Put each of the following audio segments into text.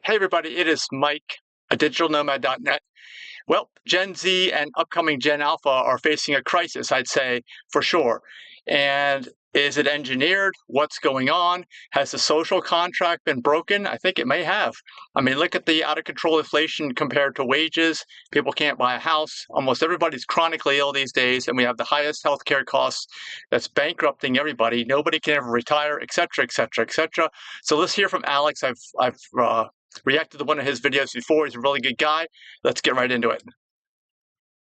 Hey, everybody, it is Mike, a digitalnomad.net. Well, Gen Z and upcoming Gen Alpha are facing a crisis, I'd say, for sure. And is it engineered? What's going on? Has the social contract been broken? I think it may have. I mean, look at the out of control inflation compared to wages. People can't buy a house. Almost everybody's chronically ill these days, and we have the highest healthcare costs that's bankrupting everybody. Nobody can ever retire, et cetera, et cetera, et cetera. So let's hear from Alex. I've reacted to one of his videos before. He's a really good guy. Let's get right into it.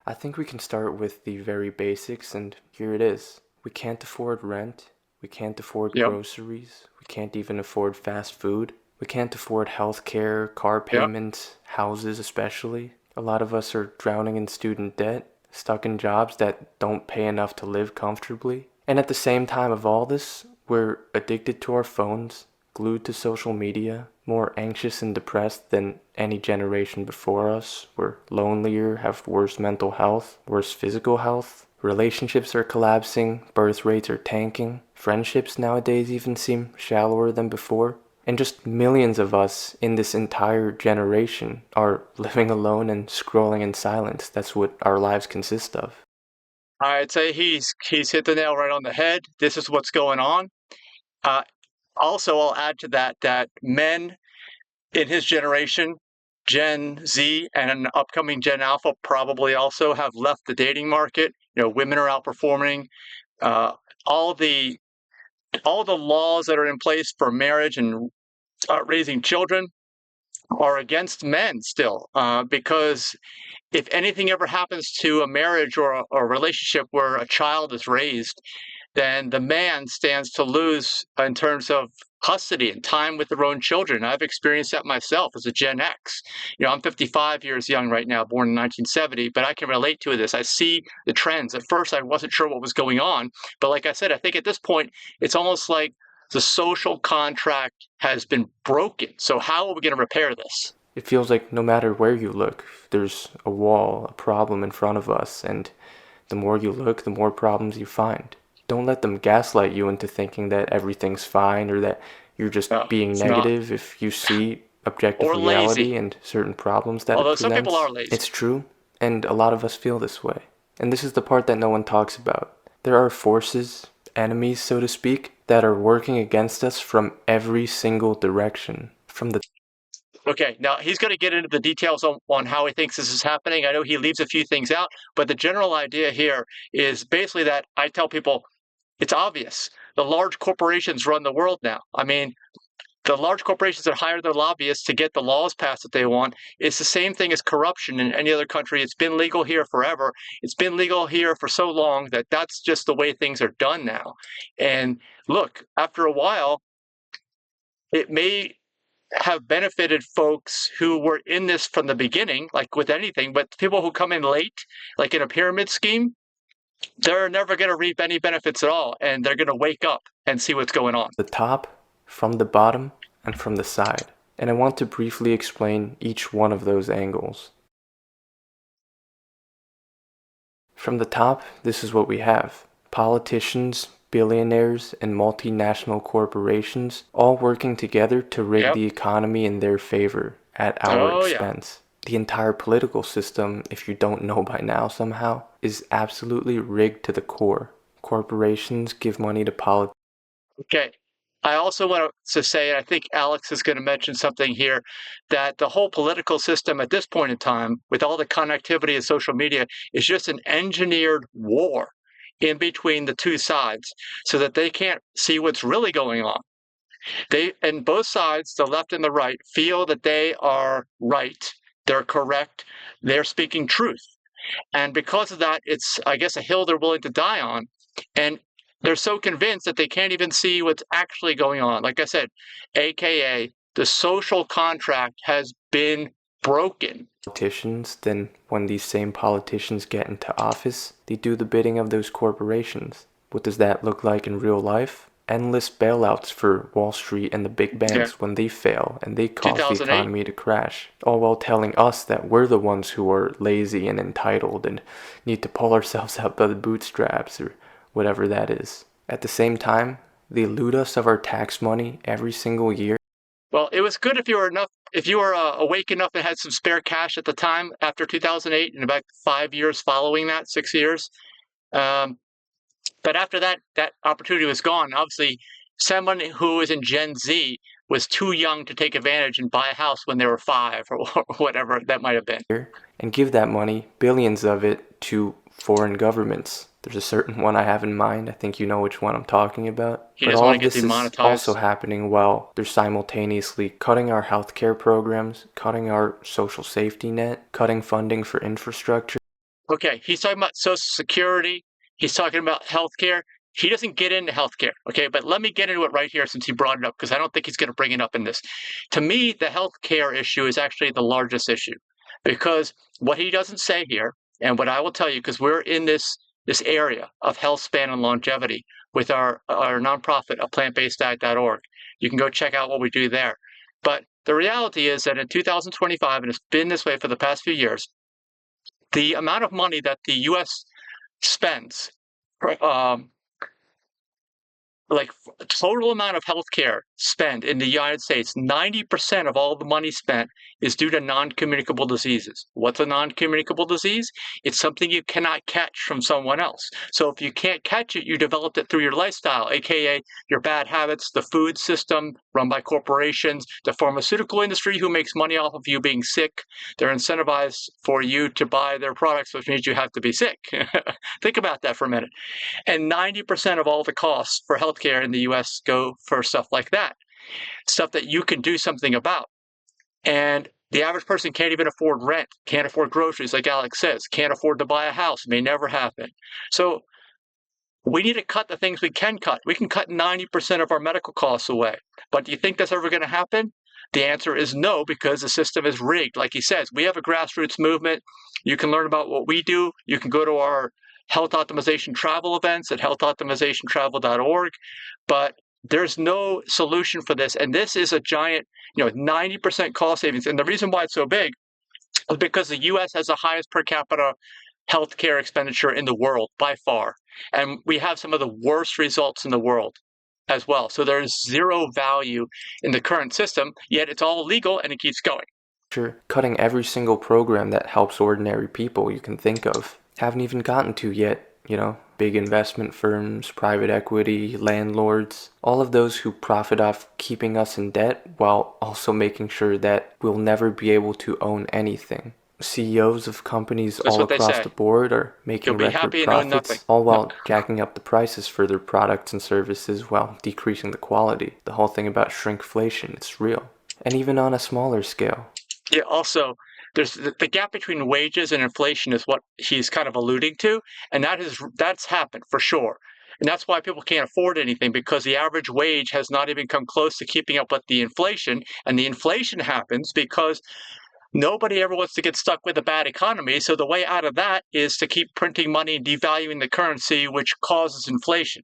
I think we can start with the very basics, and here it is. We can't afford rent, we can't afford Yep, groceries, we can't even afford fast food, we can't afford healthcare, car yep. payments, houses especially. A lot of us are drowning in student debt, stuck in jobs that don't pay enough to live comfortably. And at the same time of all this, we're addicted to our phones, glued to social media, more anxious and depressed than any generation before us. We're lonelier, have worse mental health, worse physical health. Relationships are collapsing, birth rates are tanking, friendships nowadays even seem shallower than before. And just millions of us in this entire generation are living alone and scrolling in silence. That's what our lives consist of. I'd say he's hit the nail right on the head. This is what's going on. Uh, Also, I'll add to that men in his generation, Gen Z and an upcoming Gen Alpha, probably also have left the dating market. You know, women are outperforming. Uh, all the all the laws that are in place for marriage and raising children are against men still, because if anything ever happens to a marriage or a relationship where a child is raised, then the man stands to lose in terms of custody and time with their own children. I've experienced that myself as a Gen X. You know, I'm 55 years young right now, born in 1970, but I can relate to this. I see the trends. At first, I wasn't sure what was going on, but like I said, I think at this point, it's almost like the social contract has been broken. So how are we going to repair this? It feels like no matter where you look, there's a wall, a problem in front of us, and the more you look, the more problems you find. Don't let them gaslight you into thinking that everything's fine or that you're just No, being it's not. negative if you see objective Or reality lazy. and certain problems that it Although some people presents. are lazy. It's true, and a lot of us feel this way. And this is the part that no one talks about. There are forces, enemies, so to speak, that are working against us from every single direction. From the Okay, now he's going to get into the details on how he thinks this is happening. I know he leaves a few things out, but the general idea here is basically that I tell people it's obvious. The large corporations run the world now. I mean, the large corporations that hire their lobbyists to get the laws passed that they want. It's the same thing as corruption in any other country. It's been legal here forever. It's been legal here for so long that that's just the way things are done now. And look, after a while, it may have benefited folks who were in this from the beginning, like with anything, but people who come in late, like in a pyramid scheme, they're never going to reap any benefits at all. And they're going to wake up and see what's going on. the top, from the bottom, and from the side. And I want to briefly explain each one of those angles. From the top, this is what we have. Politicians, billionaires, and multinational corporations all working together to rig Yep. the economy in their favor at our Oh, yeah. expense. The entire political system, if you don't know by now somehow, is absolutely rigged to the core. Corporations give money to politicians. Okay. I also want to say, I think Alex is going to mention something here, that the whole political system at this point in time, with all the connectivity of social media, is just an engineered war in between the two sides so that they can't see what's really going on. They, and both sides, the left and the right, feel that they are right, they're correct, they're speaking truth. And because of that, it's, I guess, a hill they're willing to die on. And they're so convinced that they can't even see what's actually going on. Like I said, AKA, the social contract has been broken. Then when these same politicians get into office, they do the bidding of those corporations. What does that look like in real life? Endless bailouts for Wall Street and the big Yeah. banks when they fail and they cause the 2008. economy to crash, all while telling us that we're the ones who are lazy and entitled and need to pull ourselves up by the bootstraps or whatever that is. At the same time, they loot us of our tax money every single year. Well, it was good if you were enough if you were awake enough and had some spare cash at the time after 2008 and about 5 years following that, 6 years. But after that, that opportunity was gone. Obviously, someone who was in Gen Z was too young to take advantage and buy a house when they were 5 or whatever that might have been. And give that money, billions of it, to foreign governments. There's a certain one I have in mind. I think you know which one I'm talking about. He But doesn't all want of to get this is demonetized. also happening while they're simultaneously cutting our healthcare programs, cutting our social safety net, cutting funding for infrastructure. Okay, he's talking about Social Security. He's talking about healthcare. He doesn't get into healthcare, okay? But let me get into it right here since he brought it up, because I don't think he's going to bring it up in this. To me, the healthcare issue is actually the largest issue, because what he doesn't say here, and what I will tell you, because we're in this area of health span and longevity with our nonprofit, plantbaseddiet.org. You can go check out what we do there. But the reality is that in 2025, and it's been this way for the past few years, the amount of money that the U.S. spends, like total amount of healthcare spent in the United States, 90% of all the money spent is due to non-communicable diseases. What's a non-communicable disease? It's something you cannot catch from someone else. So if you can't catch it, you developed it through your lifestyle, aka your bad habits, the food system run by corporations, the pharmaceutical industry who makes money off of you being sick. They're incentivized for you to buy their products, which means you have to be sick. Think about that for a minute. And 90% of all the costs for healthcare in the US go for stuff like that, stuff that you can do something about. And the average person can't even afford rent, can't afford groceries, like Alex says, can't afford to buy a house, may never happen. So we need to cut the things we can cut. We can cut 90% of our medical costs away. But do you think that's ever going to happen? The answer is no, because the system is rigged. Like he says, we have a grassroots movement. You can learn about what we do. You can go to our health optimization travel events at healthoptimizationtravel.org. But there's no solution for this. And this is a giant, 90% cost savings. And the reason why it's so big is because the US has the highest per capita healthcare expenditure in the world by far. And we have some of the worst results in the world as well. So there's zero value in the current system, yet it's all legal and it keeps going. Cutting every single program that helps ordinary people you can think of. Haven't even gotten to yet, big investment firms, private equity, landlords, all of those who profit off keeping us in debt while also making sure that we'll never be able to own anything. CEOs of companies That's all what they across say. the board are making You'll be record happy and own nothing. profits, all while jacking up the prices for their products and services while decreasing the quality. The whole thing about shrinkflation, it's real. And even on a smaller scale. Yeah, also, there's the gap between wages and inflation is what he's kind of alluding to, and that's happened for sure. And that's why people can't afford anything, because the average wage has not even come close to keeping up with the inflation. And the inflation happens because nobody ever wants to get stuck with a bad economy. So the way out of that is to keep printing money and devaluing the currency, which causes inflation.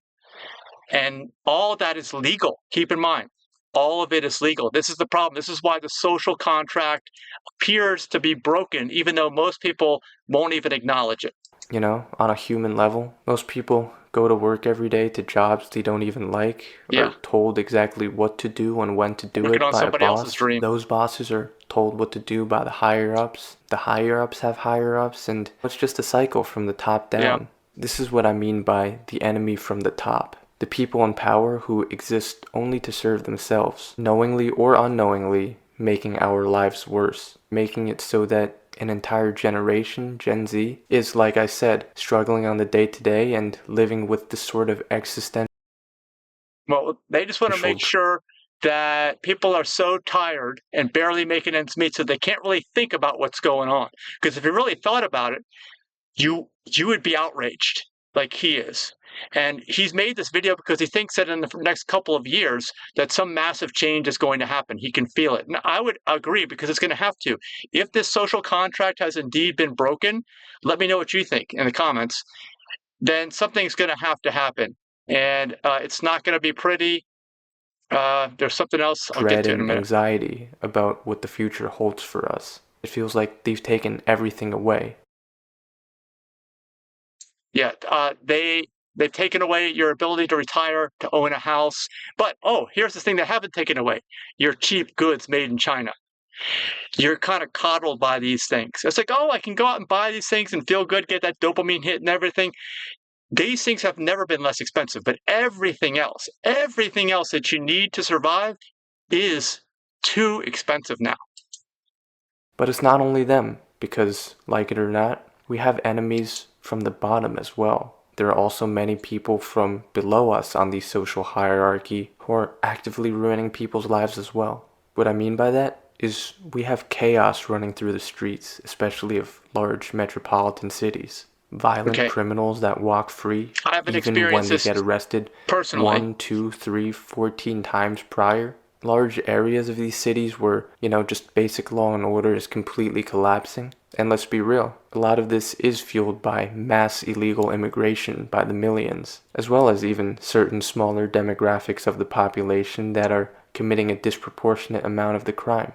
And all of that is legal. Keep in mind, all of it is legal. This is the problem. This is why the social contract appears to be broken, even though most people won't even acknowledge it. On a human level, most people go to work every day to jobs they don't even like, Yeah. are told exactly what to do and when to do Working it on by a somebody else's boss. dream. Those bosses are told what to do by the higher ups. The higher ups have higher ups, and it's just a cycle from the top down. Yeah. This is what I mean by the enemy from the top. The people in power who exist only to serve themselves, knowingly or unknowingly, making our lives worse, making it so that an entire generation, Gen Z, is, like I said, struggling on the day-to-day and living with this sort of existential. Well, they just want to make sure that people are so tired and barely making ends meet, so they can't really think about what's going on. Because if you really thought about it, you would be outraged like he is. And he's made this video because he thinks that in the next couple of years that some massive change is going to happen. He can feel it. And I would agree, because it's going to have to. If this social contract has indeed been broken, let me know what you think in the comments. Then something's going to have to happen. And it's not going to be pretty. There's something else I'll get dread to in a and minute. anxiety about what the future holds for us. It feels like they've taken everything away. Yeah, they've taken away your ability to retire, to own a house. But here's the thing they haven't taken away: your cheap goods made in China. you're kind of coddled by these things. It's like, oh, I can go out and buy these things and feel good, get that dopamine hit and everything. These things have never been less expensive, but everything else that you need to survive is too expensive now. But it's not only them, because, like it or not, we have enemies from the bottom as well. There are also many people from below us on the social hierarchy who are actively ruining people's lives as well. What I mean by that is we have chaos running through the streets, especially of large metropolitan cities. Violent Okay. criminals that walk free, I haven't even when experienced they this get arrested personally. 1, 2, 3, 14 times prior. Large areas of these cities where, just basic law and order is completely collapsing. And let's be real, a lot of this is fueled by mass illegal immigration by the millions, as well as even certain smaller demographics of the population that are committing a disproportionate amount of the crime.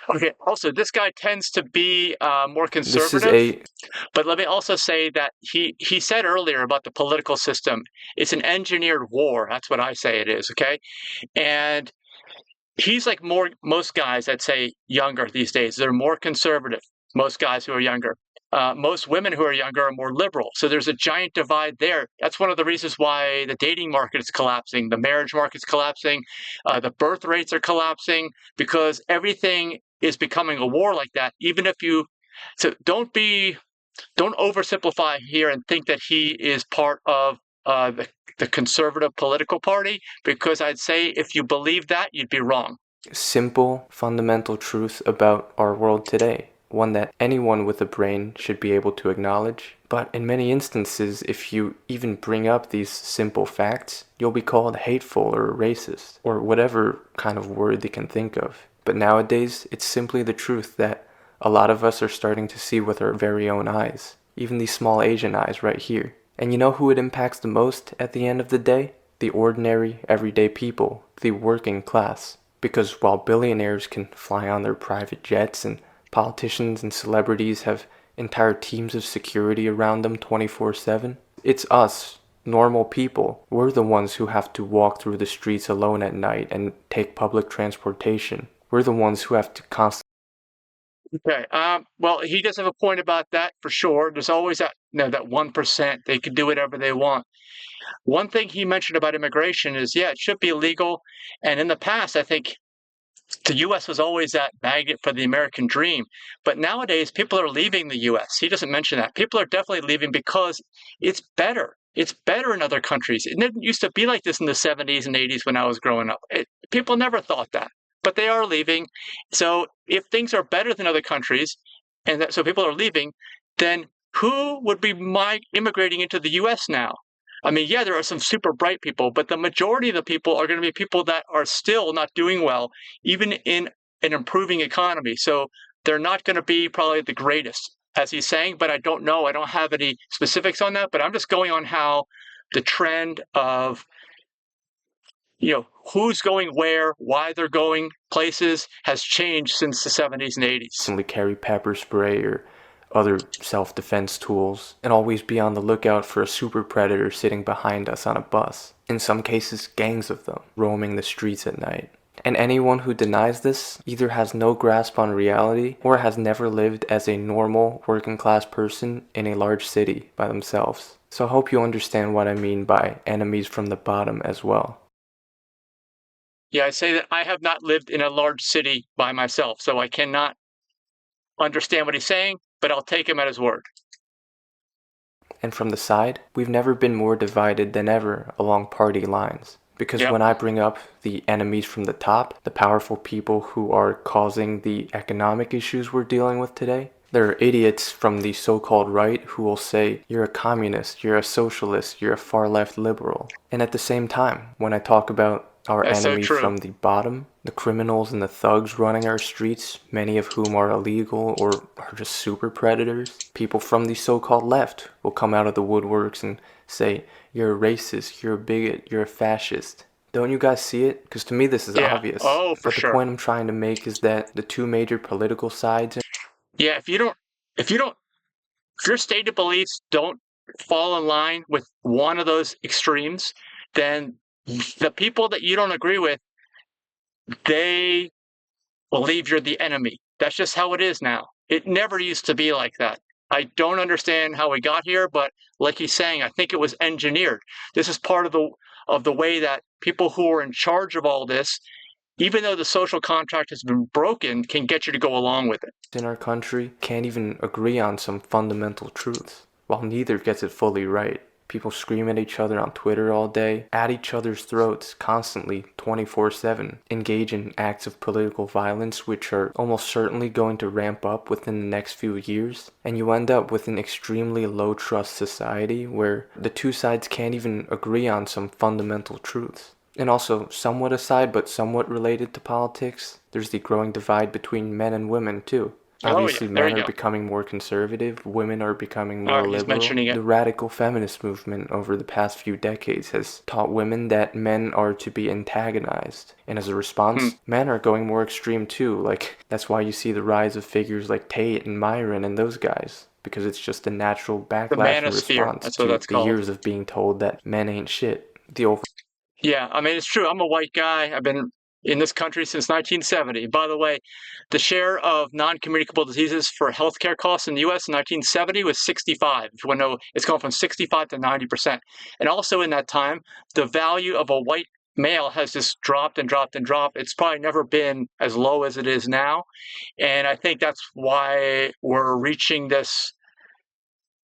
Okay. Also, this guy tends to be more This is conservative, a but let me also say that he said earlier about the political system, it's an engineered war. That's what I say it is. Okay, and he's like most guys that say younger these days. They're more conservative. Most guys who are younger. Most women who are younger are more liberal. So there's a giant divide there. That's one of the reasons why the dating market is collapsing, the marriage market is collapsing, the birth rates are collapsing, because everything is becoming a war like that. Even if you, so don't oversimplify here and think that he is part of the conservative political party, because I'd say if you believe that, you'd be wrong. simple, fundamental truth about our world today, one that anyone with a brain should be able to acknowledge. But in many instances, if you even bring up these simple facts, you'll be called hateful or racist, or whatever kind of word they can think of. But nowadays, it's simply the truth that a lot of us are starting to see with our very own eyes, even these small Asian eyes right here. And you know who it impacts the most at the end of the day? The ordinary, everyday people, the working class. Because while billionaires can fly on their private jets and politicians and celebrities have entire teams of security around them 24/7, it's us, normal people. We're the ones who have to walk through the streets alone at night and take public transportation. We're the ones who have to constantly. Okay. Well, he does have a point about that for sure. There's always that 1%. They can do whatever they want. One thing he mentioned about immigration is, yeah, it should be illegal. And in the past, I think the U.S. was always that magnet for the American dream. But nowadays, people are leaving the U.S. He doesn't mention that. People are definitely leaving because it's better. It's better in other countries. It didn't used to be like this in the 70s and 80s when I was growing up. People never thought that, but they are leaving. So if things are better than other countries, so people are leaving, then who would be immigrating into the U.S. now? I mean, yeah, there are some super bright people, but the majority of the people are going to be people that are still not doing well, even in an improving economy. So they're not going to be probably the greatest, as he's saying, but I don't know. I don't have any specifics on that, but I'm just going on how the trend of, who's going where, why they're going places has changed since the 70s and 80s. Carry pepper spray or other self-defense tools, and always be on the lookout for a super predator sitting behind us on a bus. In some cases, gangs of them, roaming the streets at night. And anyone who denies this either has no grasp on reality or has never lived as a normal working class person in a large city by themselves. So I hope you understand what I mean by enemies from the bottom as well. Yeah, I say that I have not lived in a large city by myself, so I cannot understand what he's saying, but I'll take him at his word. And from the side, we've never been more divided than ever along party lines. Because Yep. when I bring up the enemies from the top, the powerful people who are causing the economic issues we're dealing with today, there are idiots from the so-called right who will say, you're a communist, you're a socialist, you're a far-left liberal. And at the same time, when I talk about our That's so enemy true. from the bottom, the criminals and the thugs running our streets, many of whom are illegal or are just super predators, people from the so-called left will come out of the woodworks and say, you're a racist, you're a bigot, you're a fascist. Don't you guys see it? Because to me this is Yeah. obvious. Oh, for But the sure. point I'm trying to make is that the two major political sides. Yeah, if your stated beliefs don't fall in line with one of those extremes, then the people that you don't agree with, they believe you're the enemy. That's just how it is now. It never used to be like that. I don't understand how we got here, but like he's saying, I think it was engineered. This is part of the way that people who are in charge of all this, even though the social contract has been broken, can get you to go along with it. In our country can't even agree on some fundamental truths, while neither gets it fully right. People scream at each other on Twitter all day, at each other's throats constantly 24/7, engage in acts of political violence which are almost certainly going to ramp up within the next few years, and you end up with an extremely low trust society where the two sides can't even agree on some fundamental truths. And also, somewhat aside but somewhat related to politics, there's the growing divide between men and women too. Oh yeah, Obviously, there men you are go. becoming more conservative, women are becoming All more right, he's liberal. mentioning it. The radical feminist movement over the past few decades has taught women that men are to be antagonized. And as a response, men are going more extreme too. Like, that's why you see the rise of figures like Tate and Myron and those guys. Because it's just a natural The backlash and manosphere, response that's what to that's the called. years of being told that men ain't shit. Yeah, I mean, it's true. I'm a white guy. I've been in this country since 1970. By the way, the share of non-communicable diseases for healthcare costs in the U.S. in 1970 was 65. If you want to know, it's gone from 65 to 90%. And also in that time, the value of a white male has just dropped and dropped and dropped. It's probably never been as low as it is now. And I think that's why we're reaching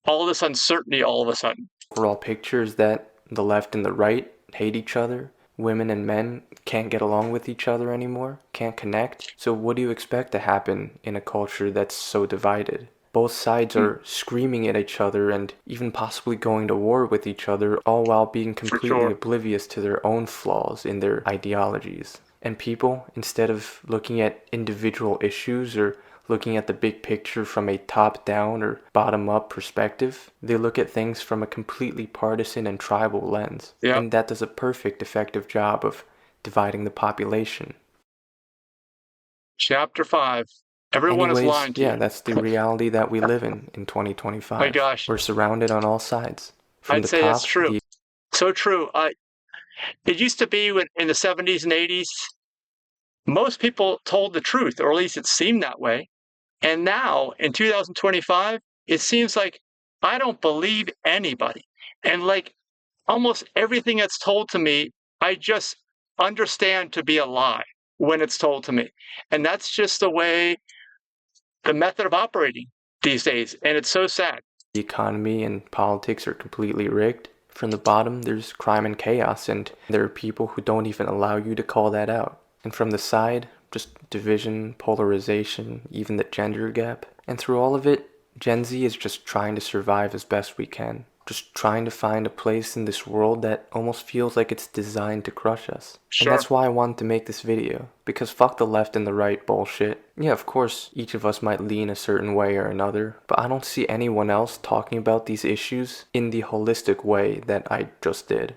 all this uncertainty all of a sudden. Overall picture is that the left and the right hate each other. Women and men can't get along with each other anymore, can't connect. So what do you expect to happen in a culture that's so divided? Both sides Hmm, are screaming at each other and even possibly going to war with each other, all while being for completely sure. oblivious to their own flaws in their ideologies. And people, instead of looking at individual issues or looking at the big picture from a top-down or bottom-up perspective, they look at things from a completely partisan and tribal lens. Yeah. And that does a perfect, effective job of dividing the population. Chapter 5. Everyone is Anyways, lying to yeah, you. that's the reality that we live in My 2025. gosh, We're surrounded on all sides. From I'd the say that's top, true. the So true. It used to be in the 70s and 80s, most people told the truth, or at least it seemed that way. And now in 2025, it seems like I don't believe anybody. And like almost everything that's told to me, I just understand to be a lie when it's told to me. And that's just the method of operating these days. And it's so sad. economy and politics are completely rigged. From the bottom, there's crime and chaos, and there are people who don't even allow you to call that out. And from the side, just division, polarization, even the gender gap. And through all of it, Gen Z is just trying to survive as best we can. Just trying to find a place in this world that almost feels like it's designed to crush us. And Sure. that's why I wanted to make this video. Because fuck the left and the right bullshit. Yeah, of course, each of us might lean a certain way or another, but I don't see anyone else talking about these issues in the holistic way that I just did.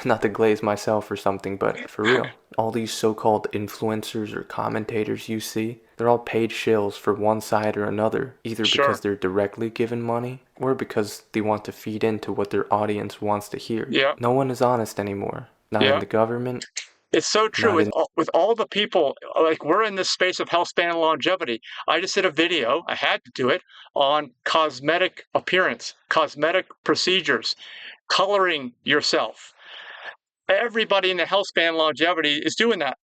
Not to glaze myself or something, but for real. All these so-called influencers or commentators you see, they're all paid shills for one side or another, either because Sure. they're directly given money or because they want to feed into what their audience wants to hear. Yeah. No one is honest anymore. Not in Yeah. the government, It's so true not in with all the people, like we're in this space of health span and longevity. I just did a video, I had to do it, on cosmetic appearance, cosmetic procedures, coloring yourself. Everybody in the health span and longevity is doing that.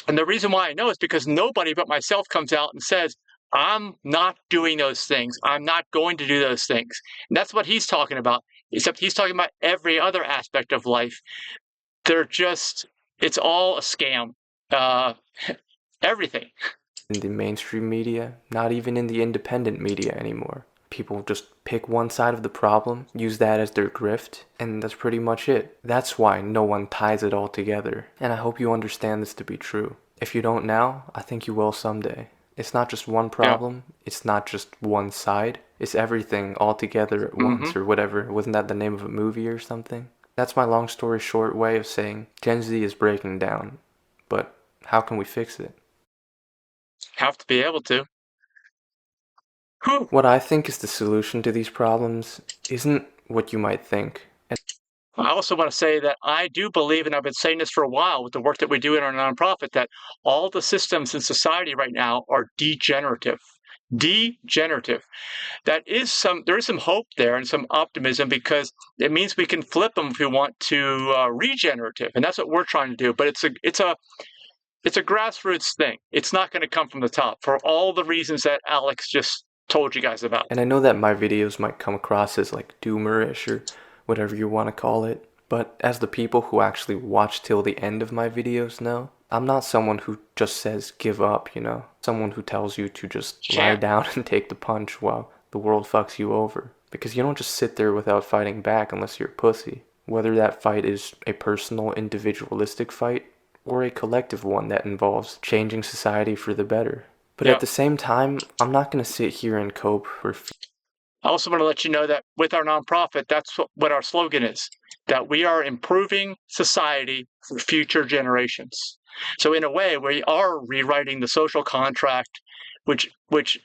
And the reason why I know is because nobody but myself comes out and says, I'm not doing those things. I'm not going to do those things. And that's what he's talking about, except he's talking about every other aspect of life. They're just, it's all a scam. Uh, everything. the mainstream media, not even in the independent media anymore. People just pick one side of the problem, use that as their grift, and that's pretty much it. That's why no one ties it all together. And I hope you understand this to be true. If you don't now, I think you will someday. It's not just one Yeah. problem, it's not just one side, it's everything all together at Hmm. once or whatever. Wasn't that the name of a movie or something? That's my long story short way of saying Gen Z is breaking down. But how can we fix it? Have to be able to. Whew. What I think is the solution to these problems isn't what you might think. I also want to say that I do believe, and I've been saying this for a while with the work that we do in our nonprofit, that all the systems in society right now are degenerative. Degenerative. There is some hope there and some optimism, because it means we can flip them if we want to regenerative, and that's what we're trying to do. But it's a grassroots thing. It's not going to come from the top for all the reasons that Alex just told you guys about. And I know that my videos might come across as like doomerish or whatever you want to call it, but as the people who actually watch till the end of my videos know, I'm not someone who just says give up, you know? Someone who tells you to just lie down and take the punch while the world fucks you over. Because you don't just sit there without fighting back unless you're a pussy. Whether that fight is a personal, individualistic fight, or a collective one that involves changing society for the better. But at the same time, I'm not going to sit here and cope or I also want to let you know that with our nonprofit, that's what our slogan is, that we are improving society for future generations. So in a way, we are rewriting the social contract, which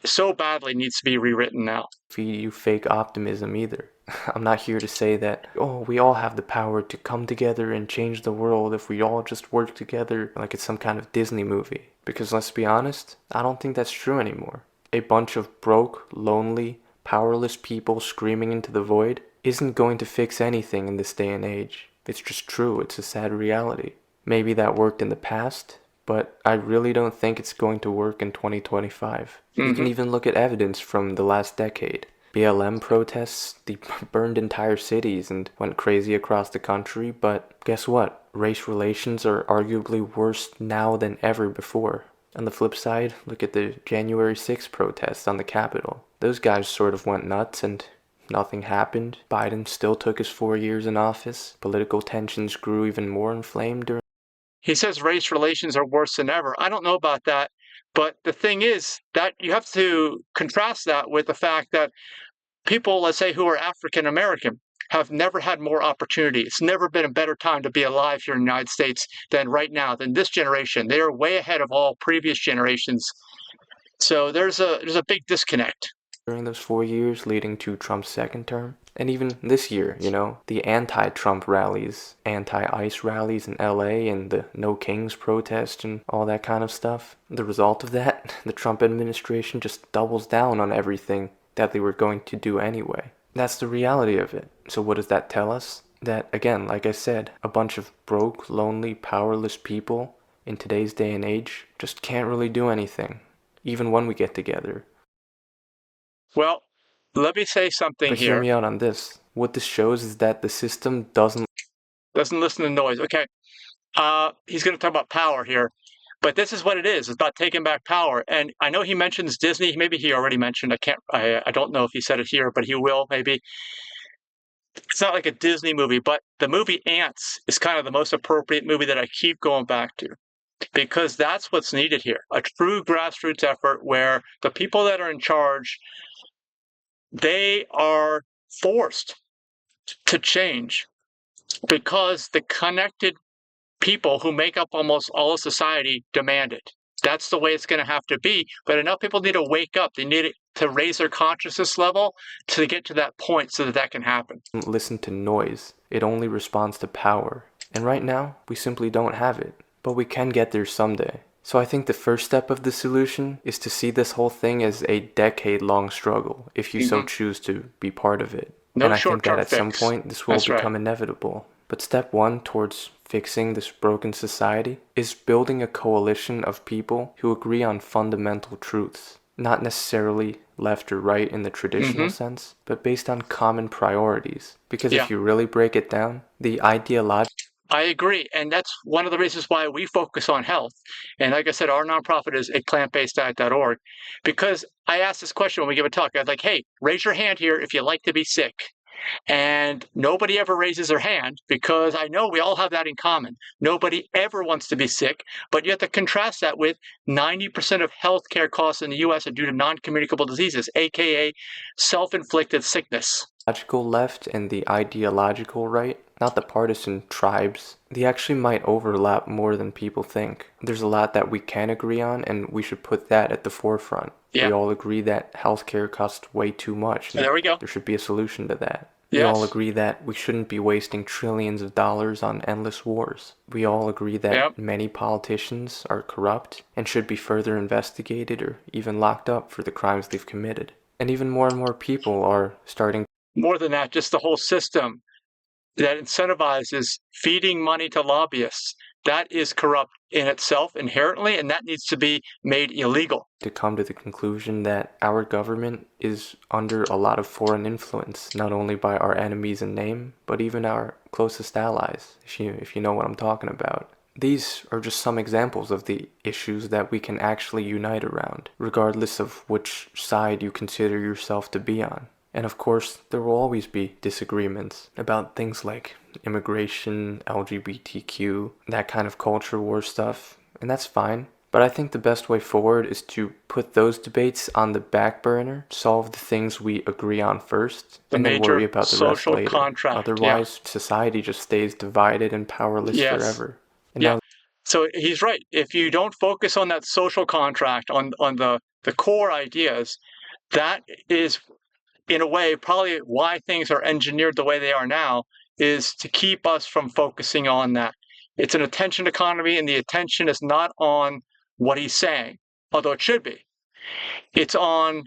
so badly needs to be rewritten now. feed you fake optimism either. I'm not here to say that, oh, we all have the power to come together and change the world if we all just work together like it's some kind of Disney movie. Because let's be honest, I don't think that's true anymore. A bunch of broke, lonely, powerless people screaming into the void isn't going to fix anything in this day and age. It's just true, it's a sad reality. Maybe that worked in the past, but I really don't think it's going to work in 2025. You can even look at evidence from the last decade. BLM protests, they burned entire cities and went crazy across the country, but guess what? Race relations are arguably worse now than ever before. On the flip side, look at the January 6th protests on the Capitol. Those guys sort of went nuts and nothing happened. Biden still took his 4 years in office. Political tensions grew even more inflamed during. He says race relations are worse than ever. I don't know about that, but the thing is that you have to contrast that with the fact that people, let's say, who are African American, have never had more opportunity. It's never been a better time to be alive here in the United States than right now, than this generation. They are way ahead of all previous generations. So there's a big disconnect. During those 4 years leading to Trump's second term. And even this year, you know, the anti-Trump rallies, anti-ICE rallies in LA and the No Kings protest and all that kind of stuff. The result of that, the Trump administration just doubles down on everything that they were going to do anyway. That's the reality of it. So what does that tell us? That, again, like I said, a bunch of broke, lonely, powerless people in today's day and age just can't really do anything, even when we get together. Well, let me say something But here. hear me out on this. What this shows is that the system doesn't listen to noise. Okay. He's going to talk about power here, but this is what it is. It's about taking back power. And I know he mentions Disney. Maybe he already mentioned. I don't know if he said it here, but he will maybe. It's not like a Disney movie, but the movie Ants is kind of the most appropriate movie that I keep going back to, because that's what's needed here. A true grassroots effort where the people that are in charge, they are forced to change because the connected people who make up almost all of society demand it. That's the way it's going to have to be. But enough people need to wake up. They need to raise their consciousness level to get to that point so that that can happen. listen to noise. It only responds to power. And right now, we simply don't have it. But we can get there someday. So I think the first step of the solution is to see this whole thing as a decade-long struggle, if you so choose to be part of it. No and I think that short-term at some fix. point this will That's right. become inevitable. But step one towards fixing this broken society is building a coalition of people who agree on fundamental truths. Not necessarily left or right in the traditional sense, but based on common priorities. Because Yeah. if you really break it down, the ideological. I agree. And that's one of the reasons why we focus on health. And like I said, our nonprofit is eggplantbaseddiet.org, because I asked this question when we give a talk. I was like, hey, raise your hand here if you like to be sick. And nobody ever raises their hand, because I know we all have that in common. Nobody ever wants to be sick, but you have to contrast that with 90% of healthcare costs in the U.S. are due to non-communicable diseases, aka self-inflicted sickness. Left and the ideological right, not the partisan tribes, they actually might overlap more than people think. There's a lot that we can agree on, and we should put that at the forefront. Yeah. We all agree that healthcare costs way too much. There we go. There should be a solution to that. We all Yes. agree that we shouldn't be wasting trillions of dollars on endless wars. We all agree Yep. that many politicians are corrupt and should be further investigated or even locked up for the crimes they've committed. And even more and more people are starting. More than that, just the whole system that incentivizes feeding money to lobbyists, that is corrupt in itself inherently, and that needs to be made illegal. To come to the conclusion that our government is under a lot of foreign influence, not only by our enemies in name, but even our closest allies, if you know what I'm talking about. These are just some examples of the issues that we can actually unite around, regardless of which side you consider yourself to be on. And of course, there will always be disagreements about things like immigration, LGBTQ, that kind of culture war stuff, and that's fine. But I think the best way forward is to put those debates on the back burner, solve the things we agree on first, The and then worry major about the rest social later. contract. Otherwise, society just stays divided and powerless Yes. forever. And Yeah. now, So he's right. If you don't focus on that social contract, on the core ideas, that is, in a way, probably why things are engineered the way they are now, is to keep us from focusing on that. It's an attention economy, and the attention is not on what he's saying, although it should be. It's on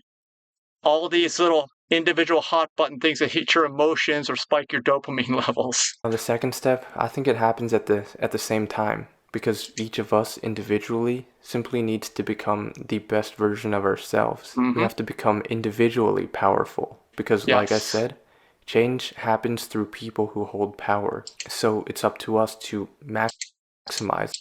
all these little individual hot button things that hit your emotions or spike your dopamine levels. the second step, I think it happens at the same time, because each of us individually simply needs to become the best version of ourselves. We have to become individually powerful, because like I Yes. said, change happens through people who hold power. So it's up to us to maximize.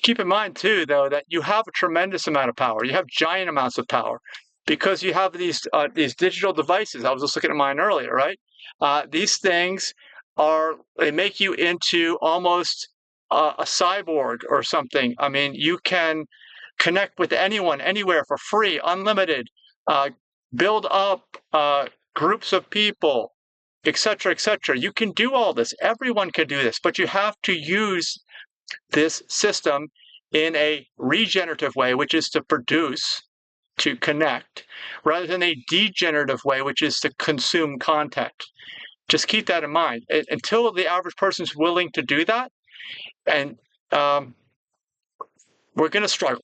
Keep in mind, too, though, that you have a tremendous amount of power. You have giant amounts of power because you have these digital devices. I was just looking at mine earlier, right? These things they make you into almost a cyborg or something. I mean, you can connect with anyone, anywhere for free, unlimited, build up groups of people, etc., etc. You can do all this. Everyone can do this, but you have to use this system in a regenerative way, which is to produce, to connect, rather than a degenerative way, which is to consume content. Just keep that in mind. Until the average person's willing to do that, and we're going to struggle.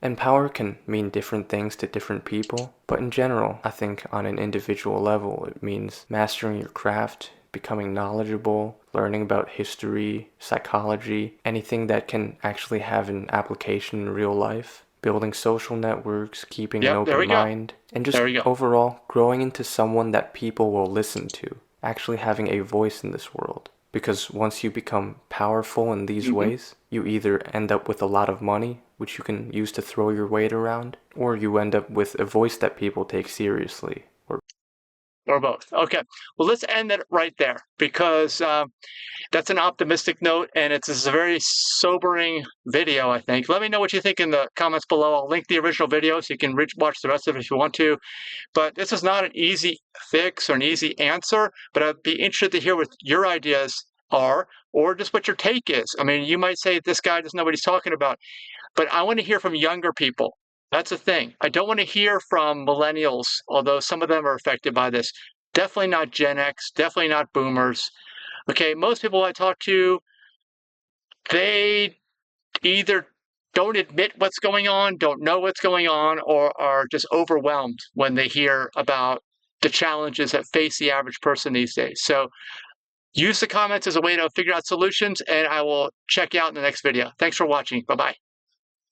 And power can mean different things to different people, but in general, I think on an individual level, it means mastering your craft, becoming knowledgeable, learning about history, psychology, anything that can actually have an application in real life, building social networks, keeping an open mind, and just overall growing into someone that people will listen to, actually having a voice in this world. Because once you become powerful in these ways, you either end up with a lot of money, which you can use to throw your weight around, or you end up with a voice that people take seriously. Or both. Okay. Well, let's end it right there, because that's an optimistic note, and it's a very sobering video, I think. Let me know what you think in the comments below. I'll link the original video so you can watch the rest of it if you want to. But this is not an easy fix or an easy answer, but I'd be interested to hear what your ideas are, or just what your take is. I mean, you might say this guy doesn't know what he's talking about, but I want to hear from younger people. That's the thing. I don't want to hear from millennials, although some of them are affected by this. Definitely not Gen X, definitely not boomers. Okay, most people I talk to, they either don't admit what's going on, don't know what's going on, or are just overwhelmed when they hear about the challenges that face the average person these days. So use the comments as a way to figure out solutions, and I will check you out in the next video. Thanks for watching. Bye-bye.